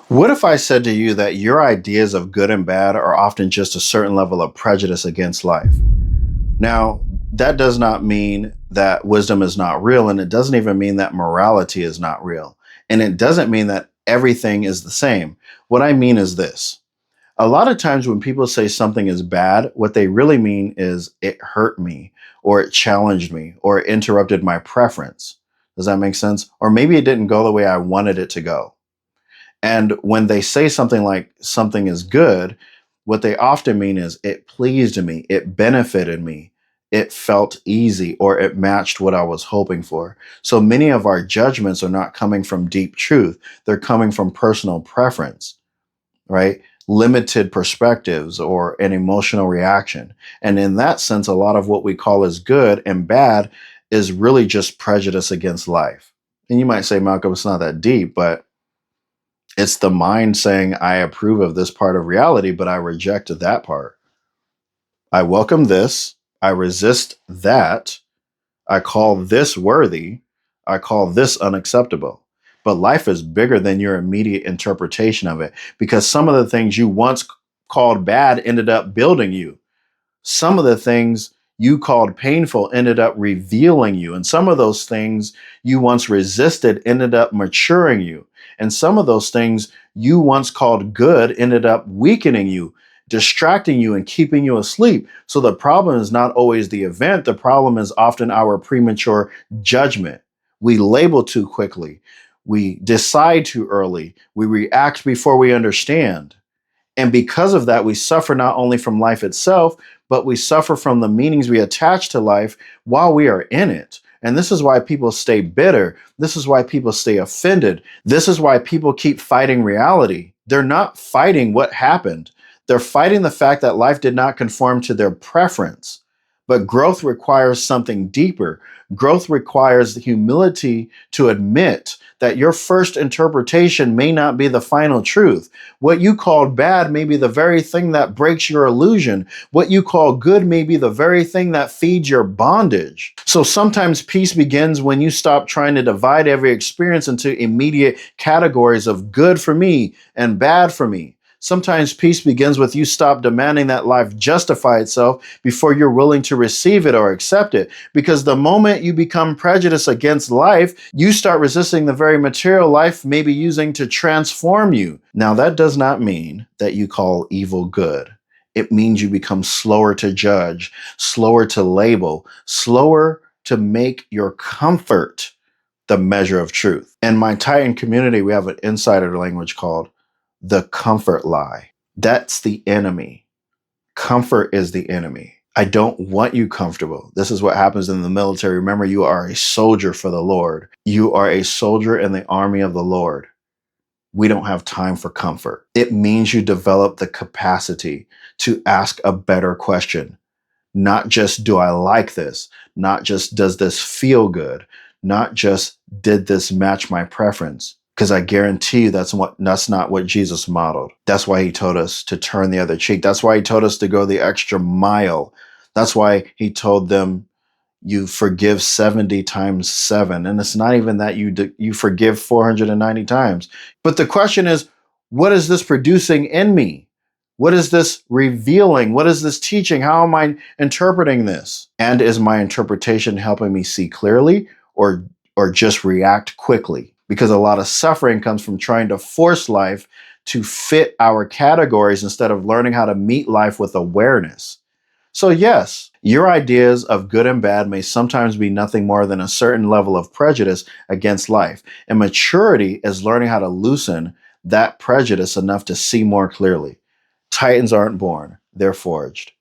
What if I said to you that your ideas of good and bad are often just a certain level of prejudice against life? Now, that does not mean that wisdom is not real, and it doesn't even mean that morality is not real. And it doesn't mean that everything is the same. What I mean is this: a lot of times when people say something is bad, what they really mean is it hurt me, or it challenged me, or it interrupted my preference. Does that make sense? Or maybe it didn't go the way I wanted it to go. And when they say something like something is good, what they often mean is it pleased me, it benefited me, it felt easy, or it matched what I was hoping for. So many of our judgments are not coming from deep truth, they're coming from personal preference, right? Limited perspectives or an emotional reaction. And in that sense, a lot of what we call as good and bad is really just prejudice against life. And you might say, Malcolm, it's not that deep, but it's the mind saying, I approve of this part of reality, but I reject that part. I welcome this. I resist that. I call this worthy. I call this unacceptable. But life is bigger than your immediate interpretation of it, because some of the things you once called bad ended up building you. Some of the things you called painful ended up revealing you. And some of those things you once resisted ended up maturing you. And some of those things you once called good ended up weakening you, distracting you, and keeping you asleep. So the problem is not always the event. The problem is often our premature judgment. We label too quickly. We decide too early. We react before we understand. And because of that, we suffer not only from life itself, but we suffer from the meanings we attach to life while we are in it. And this is why people stay bitter. This is why people stay offended. This is why people keep fighting reality. They're not fighting what happened. They're fighting the fact that life did not conform to their preference. But growth requires something deeper. Growth requires the humility to admit that your first interpretation may not be the final truth. What you called bad may be the very thing that breaks your illusion. What you call good may be the very thing that feeds your bondage. So sometimes peace begins when you stop trying to divide every experience into immediate categories of good for me and bad for me. Sometimes peace begins with you stop demanding that life justify itself before you're willing to receive it or accept it. Because the moment you become prejudiced against life, you start resisting the very material life may be using to transform you. Now, that does not mean that you call evil good. It means you become slower to judge, slower to label, slower to make your comfort the measure of truth. In my Titan community, we have an insider language called the comfort lie. That's the enemy. Comfort is the enemy. I don't want you comfortable. This is what happens in the military. Remember, you are a soldier for the Lord. You are a soldier in the army of the Lord. We don't have time for comfort. It means you develop the capacity to ask a better question. Not just, do I like this? Not just, does this feel good? Not just, did this match my preference? Because I guarantee you that's not what Jesus modeled. That's why he told us to turn the other cheek. That's why he told us to go the extra mile. That's why he told them, you forgive 70 times 7. And it's not even that you forgive 490 times. But the question is, what is this producing in me? What is this revealing? What is this teaching? How am I interpreting this? And is my interpretation helping me see clearly or just react quickly? Because a lot of suffering comes from trying to force life to fit our categories instead of learning how to meet life with awareness. So yes, your ideas of good and bad may sometimes be nothing more than a certain level of prejudice against life. And maturity is learning how to loosen that prejudice enough to see more clearly. Titans aren't born, they're forged.